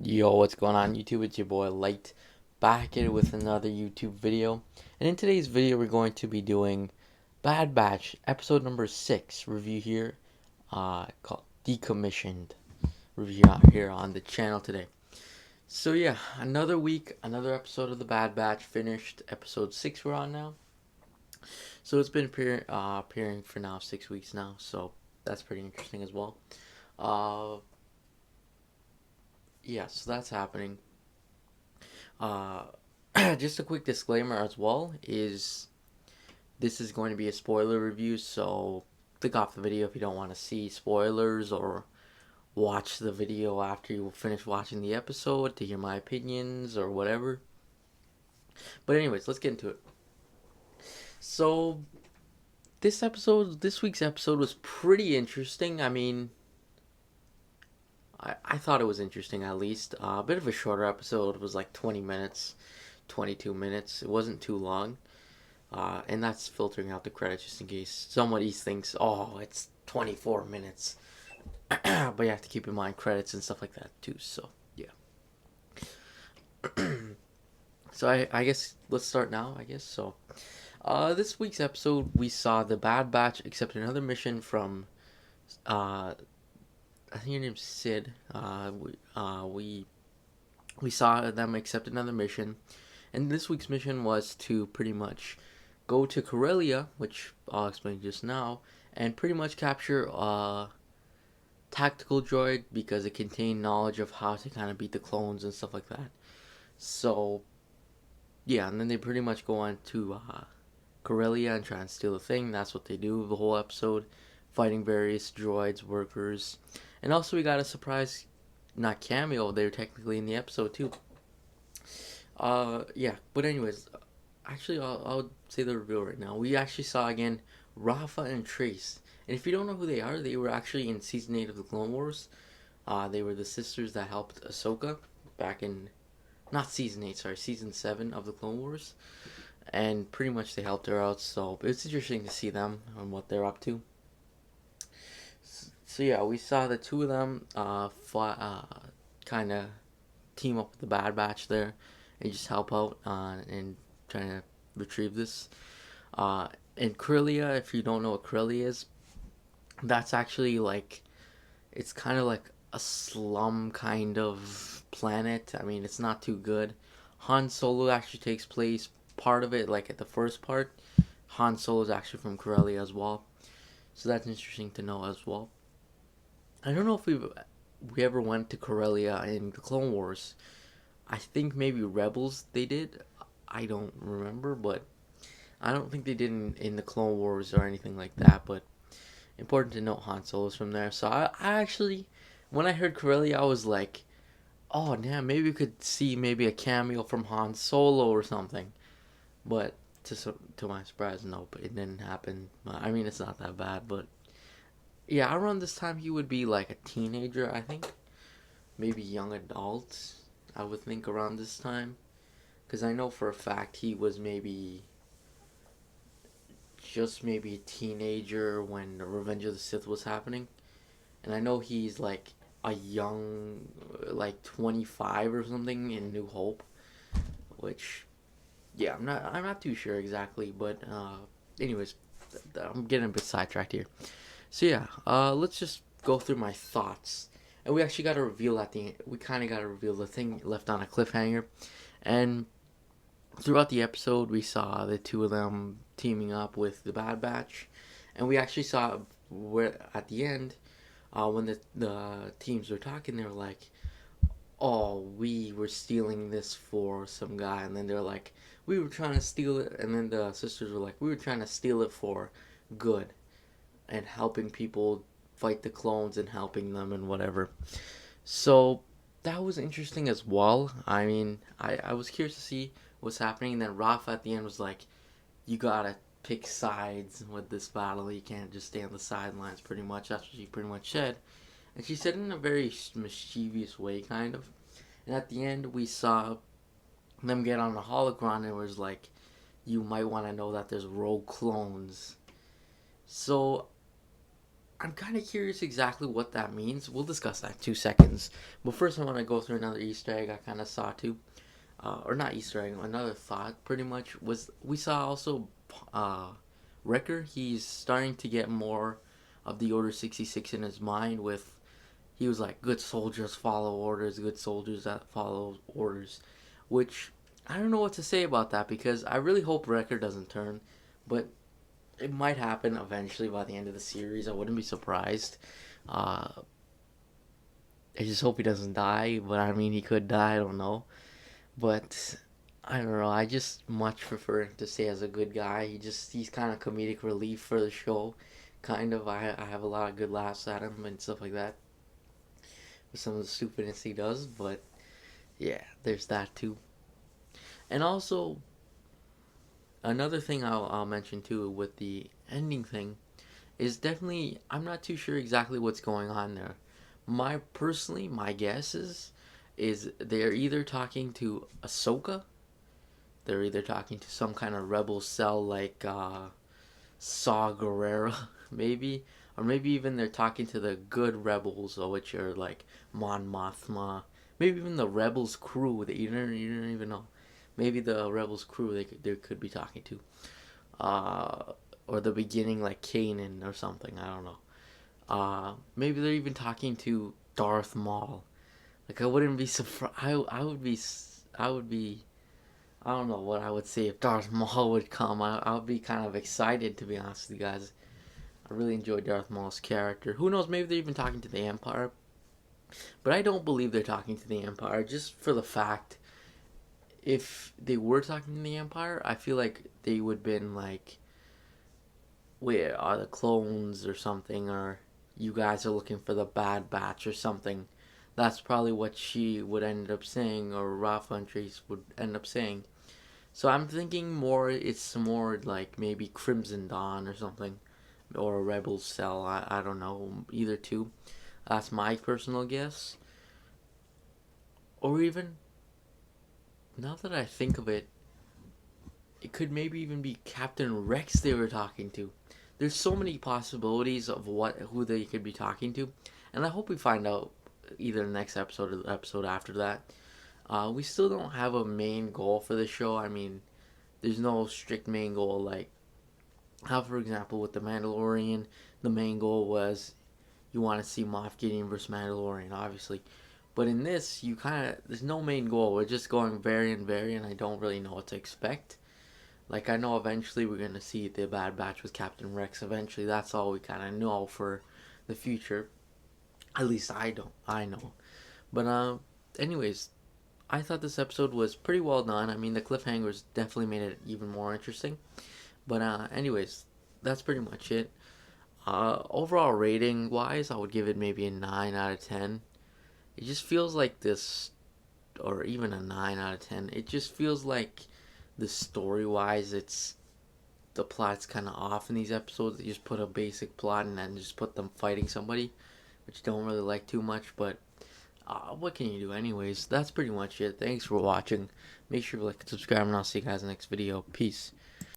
Yo, what's going on YouTube? It's your boy Light back at it with another YouTube video. And in today's video, we're going to be doing Bad Batch episode number 6 review here, called Decommissioned review out here on the channel today. So yeah, another week, another episode of the Bad Batch finished. Episode 6 we're on now. So it's been appearing for now 6 weeks now. So that's pretty interesting as well. Uh, yeah, so that's happening. Uh, just a quick disclaimer as well is this is going to be a spoiler review, so click off the video if you don't want to see spoilers, or watch the video after you finish watching the episode to hear my opinions or whatever. But anyways, let's get into it. So this week's episode was pretty interesting. I mean, I thought it was interesting at least. A bit of a shorter episode. It was like 20 minutes, 22 minutes. It wasn't too long. And that's filtering out the credits just in case somebody thinks, oh, it's 24 minutes. But you have to keep in mind credits and stuff like that too. So, yeah. So I guess let's start now, I guess. So, this week's episode, we saw the Bad Batch accept another mission from, I think your name's Sid. We saw them accept another mission. And this week's mission was to pretty much go to Corellia, which I'll explain just now, and pretty much capture a tactical droid because it contained knowledge of how to kind of beat the clones and stuff like that. So, yeah, and then they pretty much go on to Corellia and try and steal the thing. That's what they do the whole episode, fighting various droids, workers. And also we got a surprise, not cameo, they're technically in the episode too. Yeah, but anyways, actually, I'll say the reveal right now. We actually saw again Rafa and Trace, and if you don't know who they are, they were actually in season 8 of the Clone Wars. They were the sisters that helped Ahsoka back in, not season 8, sorry, season 7 of the Clone Wars, and pretty much they helped her out. So it's interesting to see them and what they're up to. So yeah, we saw the two of them kind of team up with the Bad Batch there and just help out and trying to retrieve this. And Corellia, if you don't know what Corellia is, that's actually like, it's kind of like a slum kind of planet. I mean, it's not too good. Han Solo actually takes place, part of it, like at the first part. Han Solo is actually from Corellia as well. So that's interesting to know as well. I don't know if we ever went to Corellia in the Clone Wars. I think maybe Rebels they did. I don't remember, but I don't think they did in the Clone Wars or anything like that. But important to note, Han Solo's from there. So I actually, when I heard Corellia, I was like, oh damn, maybe we could see maybe a cameo from Han Solo or something. But to my surprise, nope, it didn't happen. I mean, it's not that bad, but yeah, around this time he would be like a teenager, I think. Maybe young adult, I would think around this time. Because I know for a fact he was maybe just maybe a teenager when the Revenge of the Sith was happening. And I know he's like a young, like 25 or something in New Hope. Which, yeah, I'm not too sure exactly. But anyways, I'm getting a bit sidetracked here. So yeah, let's just go through my thoughts. And we actually got to reveal at the end. We kind of got to reveal the thing left on a cliffhanger. And throughout the episode, we saw the two of them teaming up with the Bad Batch. And we actually saw where at the end, when the teams were talking, they were like, oh, we were stealing this for some guy. And then they're like, we were trying to steal it. And then the sisters were like, we were trying to steal it for good and helping people fight the clones and helping them and whatever. So that was interesting as well. I mean, I was curious to see what's happening. And then Rafa at the end was like, you gotta pick sides with this battle. You can't just stay on the sidelines, pretty much. That's what she pretty much said. And she said it in a very mischievous way, kind of. And at the end, we saw them get on the holocron and it was like, you might want to know that there's rogue clones. So I'm kind of curious exactly what that means. We'll discuss that in 2 seconds. But first, I want to go through another Easter egg I kind of saw too. Or not Easter egg, another thought pretty much was we saw also Wrecker. He's starting to get more of the Order 66 in his mind with he was like good soldiers follow orders, good soldiers that follow orders, which I don't know what to say about that because I really hope Wrecker doesn't turn, but it might happen eventually by the end of the series. I wouldn't be surprised. Uh, I just hope he doesn't die, but I mean he could die. I don't know. But I don't know. I just much prefer to stay as a good guy. He's kind of comedic relief for the show. Kind of. I have a lot of good laughs at him and stuff like that with some of the stupidness he does. But yeah, there's that too. And also another thing I'll mention too with the ending thing is definitely I'm not too sure exactly what's going on there. My guess is they're either talking to Ahsoka, they're either talking to some kind of rebel cell like Saw Gerrera, maybe, or maybe even they're talking to the good rebels, which are like Mon Mothma, maybe even the rebels crew that you don't even know. Maybe the rebels crew they could be talking to, or the beginning like Kanan or something. I don't know. Maybe they're even talking to Darth Maul. Like I wouldn't be surprised. I would be. I don't know what I would say if Darth Maul would come. I would be kind of excited to be honest with you guys. I really enjoy Darth Maul's character. Who knows? Maybe they're even talking to the Empire. But I don't believe they're talking to the Empire just for the fact if they were talking to the Empire, I feel like they would have been like, where are the clones or something, or you guys are looking for the Bad Batch or something. That's probably what she would end up saying, or Ralph Huntress would end up saying. So I'm thinking it's more like maybe Crimson Dawn or something, or a Rebel Cell. I don't know, either two. That's my personal guess. Or even, now that I think of it, it could maybe even be Captain Rex they were talking to. There's so many possibilities of who they could be talking to, and I hope we find out either the next episode or the episode after that. We still don't have a main goal for the show. I mean, there's no strict main goal like how, for example, with the Mandalorian, the main goal was you want to see Moff Gideon versus Mandalorian, obviously. But in this, there's no main goal. We're just going variant. I don't really know what to expect. Like, I know eventually we're going to see the Bad Batch with Captain Rex. Eventually, that's all we kind of know for the future. At least I don't. I know. But, anyways, I thought this episode was pretty well done. I mean, the cliffhangers definitely made it even more interesting. But, anyways, that's pretty much it. Overall rating wise, I would give it maybe a 9 out of 10. It just feels like this, or even a 9 out of 10. It just feels like the story wise, the plot's kind of off in these episodes. They just put a basic plot and then just put them fighting somebody, which I don't really like too much. But what can you do, anyways? That's pretty much it. Thanks for watching. Make sure to like and subscribe, and I'll see you guys in the next video. Peace.